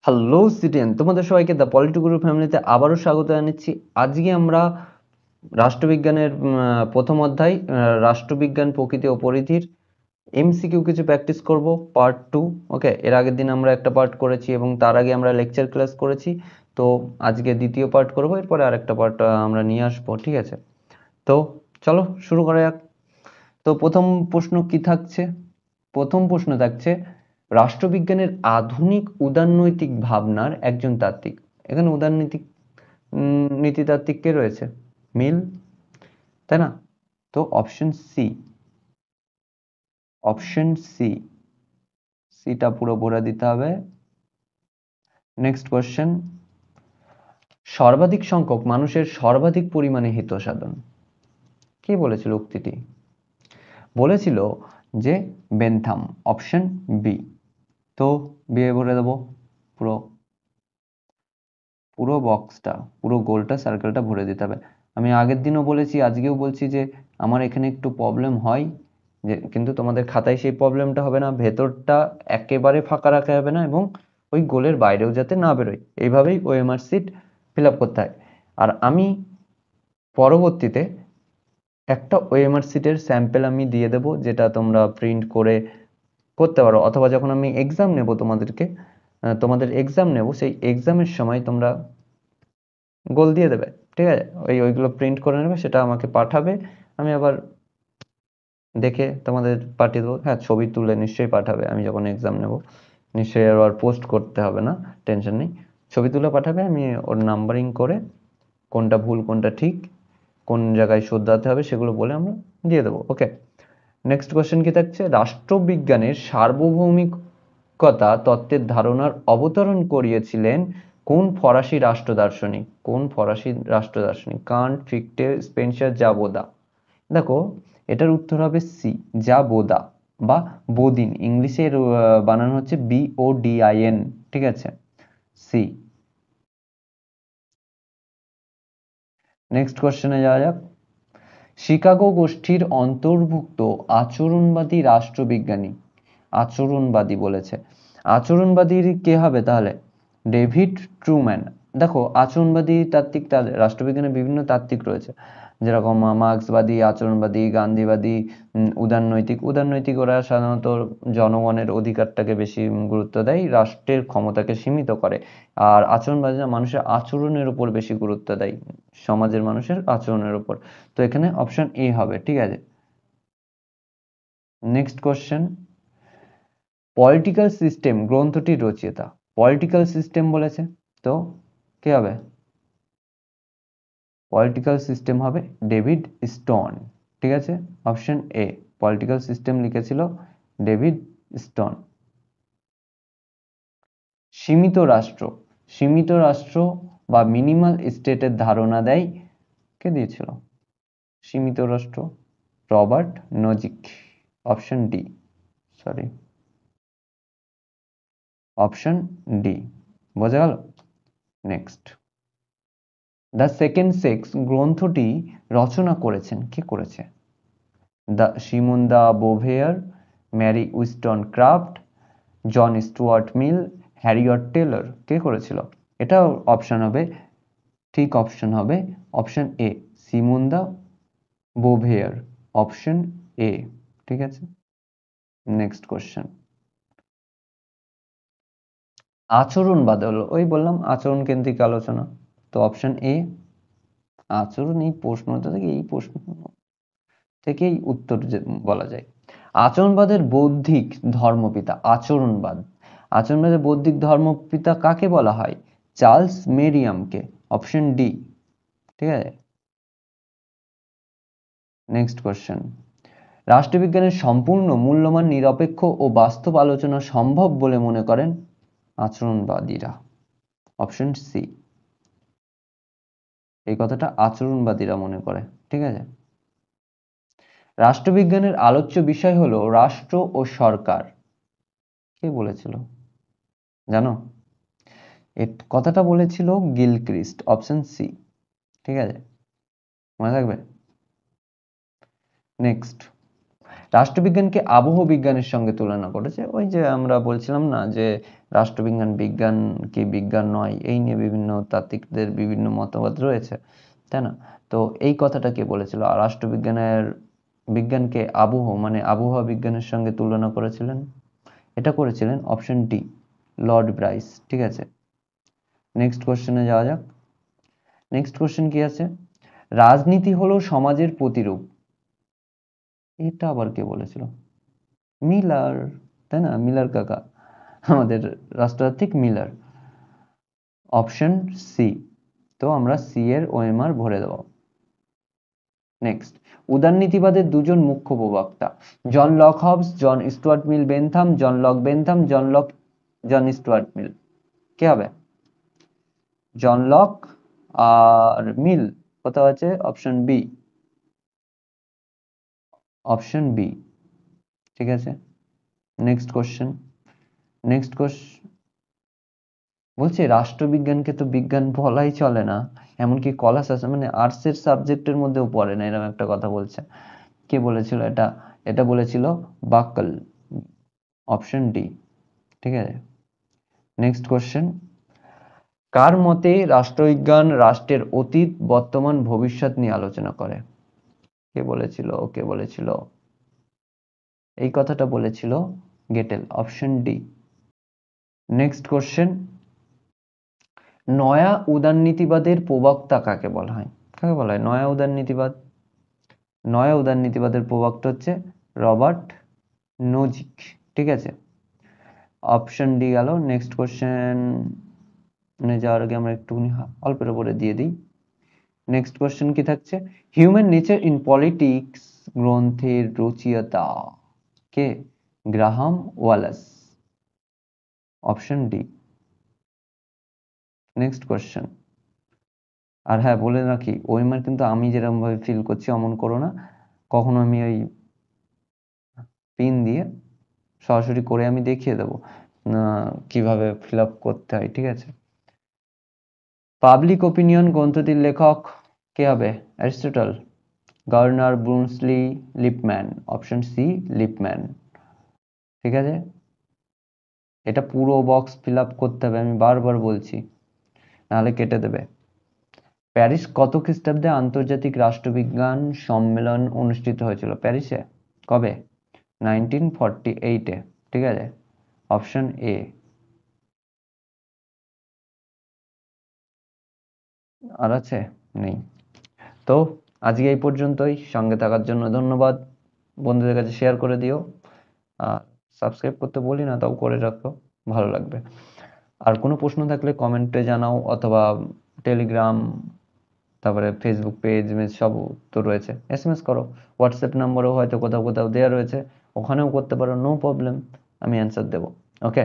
Hello student, তোমাদের সবাইকে the পলিটিগুরু ফ্যামিলিতে আবারও স্বাগত জানাচ্ছি। আজকে আমরা রাষ্ট্রবিজ্ঞানের প্রথম অধ্যায় রাষ্ট্রবিজ্ঞান প্রকৃতি ও পরিধির এমসিকিউ কিছু প্র্যাকটিস করব, পার্ট 2। ওকে, এর আগের দিন আমরা একটা পার্ট করেছি এবং তার আগে আমরা লেকচার ক্লাস করেছি। তো আজকে দ্বিতীয় পার্ট করব, এরপরে আরেকটা পার্ট আমরা নিয়ে আসবো, ঠিক আছে? তো চলো শুরু করা যাক। তো প্রথম প্রশ্ন কি থাকছে? প্রথম প্রশ্ন থাকছে, রাষ্ট্রবিজ্ঞানের আধুনিক উদারনৈতিক ভাবনার একজন তাত্ত্বিক। এখানে উদারনৈতিক নীতিতাত্ত্বিক কে রয়েছে? মিল, তাই না? তো অপশন সি, অপশন সি, সিটা পুরো ভরে দিতে হবে। নেক্সট কোয়েশ্চেন, সর্বাধিক সংখ্যক মানুষের সর্বাধিক পরিমাণে হিত সাধন, কে বলেছিল উক্তিটি? বলেছিল যে বেনথাম, অপশন বি। তো বিয়ে ভরে দেবো, পুরো পুরো বক্সটা, পুরো গোলটা, সার্কেলটা ভরে দিতে হবে। আমি আগের দিনও বলেছি, আজকেও বলছি যে আমার এখানে একটু প্রবলেম হয়, যে কিন্তু তোমাদের খাতায় সেই প্রবলেমটা হবে না। ভেতরটা একেবারে ফাঁকা রাখা যাবে না এবং ওই গোলের বাইরেও যাতে না বেরোয়, এইভাবেই ওএমআর শিট ফিল আপ করতে হয়। আর আমি পরবর্তীতে একটা ওএমআর শিটের স্যাম্পল আমি দিয়ে দেবো, যেটা তোমরা প্রিন্ট করে করতে পারো, অথবা যখন আমি এক্সাম নেব তোমাদেরকে, তোমাদের এক্সাম নেব, সেই এক্সামের সময় তোমরা গোল দিয়ে দেবে, ঠিক আছে? ওইগুলো প্রিন্ট করে নেবে, সেটা আমাকে পাঠাবে, আমি আবার দেখে তোমাদের পাঠিয়ে দেবো। হ্যাঁ, ছবি তুলে নিশ্চয়ই পাঠাবে, আমি যখন এক্সাম নেব নিশ্চয়ই আর পোস্ট করতে হবে না, টেনশন নেই। ছবি তুলে পাঠাবে, আমি ওর নাম্বারিং করে কোনটা ভুল কোনটা ঠিক, কোন জায়গায় শুধরাতে হবে সেগুলো বলে আমরা দিয়ে দেবো। ওকে, নেক্সট কোয়েশ্চেন কি থাকছে, রাষ্ট্রবিজ্ঞানের সার্বভৌমিকতা তত্ত্বের ধারণার অবতরণ করিয়েছিলেন কোন ফরাসি রাষ্ট্র দার্শনিক? কোন ফরাসি রাষ্ট্র দার্শনিক? কান্ট, ফিক্টে, স্পেন্সার, জাবোদা। দেখো, এটার উত্তর হবে সি, জাবোদা বা বোদিন। ইংলিশের বানান হচ্ছে BODIN, ঠিক আছে? সি। নেক্সট কোশ্চেনে যাওয়া যাক। শিকাগো গোষ্ঠীর অন্তর্ভুক্ত আচরণবাদী রাষ্ট্রবিজ্ঞানী, আচরণবাদী বলেছে, আচরণবাদীর কে হবে তাহলে? David Truman. দেখো, আচরণবাদী তাত্ত্বিক, রাষ্ট্রবিজ্ঞানের বিভিন্ন তাত্ত্বিক রয়েছে, যেরকম মার্ক্সবাদী, আচরণবাদী, গান্ধীবাদী, উদারনৈতিক। উদারনৈতিক ওরা সাধারণত জনগণের অধিকারটাকে বেশি গুরুত্ব দেয়, রাষ্ট্রের ক্ষমতাকে সীমিত করে। আর আচরণবাদীরা মানুষের আচরণের উপর বেশি গুরুত্ব দেয়, সমাজের মানুষের আচরণের উপর। তো এখানে অপশন এ হবে, ঠিক আছে? নেক্সট কোশ্চেন, পলিটিক্যাল সিস্টেম গ্রন্থটির রচয়িতা। পলিটিক্যাল সিস্টেম বলেছে, তো কে হবে? পলিটিক্যাল সিস্টেম হবে ডেভিড স্টোন, ঠিক আছে? অপশন এ, পলিটিক্যাল সিস্টেম লিখেছিল ডেভিড স্টোন। সীমিত রাষ্ট্র, সীমিত রাষ্ট্র বা মিনিমাল স্টেটের ধারণা দেয়, কে দিয়েছিল সীমিত রাষ্ট্র? Robert Nozick, option D, sorry, option D. বোঝা গেল? নেক্সট, দ্য সেকেন্ড সেক্স গ্রন্থটি রচনা করেছেন, কে করেছে? Simone de Beauvoir, Mary Wollstonecraft, John Stuart Mill, Harriet Taylor. কে করেছিল? এটা অপশন হবে, ঠিক অপশন হবে option A, Simone de Beauvoir, option A, ঠিক আছে? নেক্সট কোশ্চেন, আচরণবাদ হলো, ওই বললাম আচরণ কেন্দ্রিক আলোচনা, তো অপশন এ আচরণ। এই প্রশ্নটা থেকে, এই প্রশ্ন থেকেই উত্তর বলা যায়। আচরণবাদের বৌদ্ধিক ধর্মপিতা, আচরণবাদ, আচরণবাদের বৌদ্ধিক ধর্মপিতা কাকে বলা হয়? চার্লস মেরিয়ামকে, অপশন ডি, ঠিক আছে? নেক্সট কোশ্চেন, রাষ্ট্রবিজ্ঞানের সম্পূর্ণ মূল্যমান নিরপেক্ষ ও বাস্তব আলোচনা সম্ভব বলে মনে করেন আচরণবাদীরা, অপশন সি। এই কথাটা আচরণবাদীরা মনে করে, ঠিক আছে? রাষ্ট্রবিজ্ঞানের আলোচ্য বিষয় হলো রাষ্ট্র ও সরকার, কে বলেছিল জানো? এই কথাটা বলেছিল গিলক্রিস্ট, অপশন সি, ঠিক আছে? মনে থাকবে। নেক্সট, রাষ্ট্রবিজ্ঞানকে আবহ বিজ্ঞানের সঙ্গে তুলনা করেছে। ওই যে আমরা বলছিলাম না যে রাষ্ট্রবিজ্ঞান বিজ্ঞান কি বিজ্ঞান নয়, এই নিয়ে বিভিন্ন তাত্ত্বিকদের বিভিন্ন মতবাদ রয়েছে, তাই না? তো এই কথাটা কে বলেছিল? আর বিজ্ঞানকে মানে আবহাওয়া বিজ্ঞানের সঙ্গে তুলনা করেছিলেন, এটা করেছিলেন অপশন ডি, লর্ড ব্রাইস। ঠিক আছে, নেক্সট কোশ্চেনে যাওয়া যাক। নেক্সট কোশ্চেন কি আছে? রাজনীতি হলো সমাজের প্রতিরূপ, এটা আবার কে বলেছিল? মিলার, তাই না? মিলার কাকা, আমাদের রাষ্ট্রতাত্ত্বিক মিলার। অপশন সি, তো আমরা সি এর ওএমআর ভরে দেব। নেক্সট, উদারনীতিবাদের দুজন মুখ্য প্রবক্তা, John Locke Hobbes, John Stuart Mill Bentham, John Stuart Mill. কে হবে? জন লক আর মিল কোথাও আছে? Option B, option B. ঠিক আছে, নেক্সট কোশ্চেন। নেক্সট কোশ্চেন বলছে রাষ্ট্রবিজ্ঞানকে তো বিজ্ঞান বলাই চলে না, এমনকি কলা শাস্ত্র মানে আর্টস এর সাবজেক্টের মধ্যেও পড়ে না, এরকম একটা কথা বলছে। কে বলেছিল এটা? এটা বলেছিল বাকল, অপশন ডি। ঠিক আছে, নেক্সট কোশ্চেন। কার মতে রাষ্ট্রবিজ্ঞান রাষ্ট্রের অতীত, বর্তমান, ভবিষ্যৎ নিয়ে আলোচনা করে? কে বলেছিল? কে বলেছিল এই কথাটা? বলেছিল গেটেল, অপশন ডি। নেক্সট কোশ্চেন, নয়া উদারনীতিবাদের প্রবক্তা কাকে বলা হয়? কাকে বলা হয় নয়া উদারনীতিবাদ? নয়া উদারনীতিবাদের প্রবক্তা হচ্ছে রবার্ট নোজিক। ঠিক আছে, অপশন ডি গেল। নেক্সট কোশ্চেন যাওয়ার আগে আমরা একটুখানি অল্পের উপরে দিয়ে দিই। নেক্সট কোশ্চেন কি থাকছে? হিউম্যান নেচার ইন পলিটিক্স গ্রন্থের রচয়িতা কে? Graham Wallas, option D. Next question. আর হ্যাঁ বলে রাখি, ওএমআর কিন্তু আমি যেরকম ভাবে ফিল করছি অমন করো না, কখনো আমি ওই পিন দিয়ে সরাসরি করে আমি দেখিয়ে দেবো কিভাবে ফিল আপ করতে হয়। ঠিক আছে, পাবলিক ওপিনিয়ন গ্রন্থটির লেখক কে হবে? Aristotle, Garner, Bluntschli, Lippmann, option C Lippmann. ঠিক আছে, এটা পুরো বক্স ফিল আপ করতে হবে, আমি বারবার বলছি, নাহলে কেটে দেবে। প্যারিস কত খ্রিস্টাব্দে আন্তর্জাতিক রাষ্ট্রবিজ্ঞান সম্মেলন অনুষ্ঠিত হয়েছিল? প্যারিসে কবে? 1948-এ। ঠিক আছে, অপশন এ। আর আছে? নেই। তো আজকে এই পর্যন্তই, সঙ্গে থাকার জন্য ধন্যবাদ। বন্ধুদের কাছে শেয়ার করে দিও, আর সাবস্ক্রাইব করতে বলি না, তাও করে রাখো, ভালো লাগবে। আর কোনো প্রশ্ন থাকলে কমেন্টে জানাও, অথবা টেলিগ্রাম, তারপরে ফেসবুক পেজ সব তো রয়েছে, এসএমএস করো। হোয়াটসঅ্যাপ নাম্বারও হয়তো কোথাও কোথাও দেওয়া রয়েছে, ওখানেও করতে পারো, নো প্রবলেম, আমি অ্যান্সার দেবো। ওকে।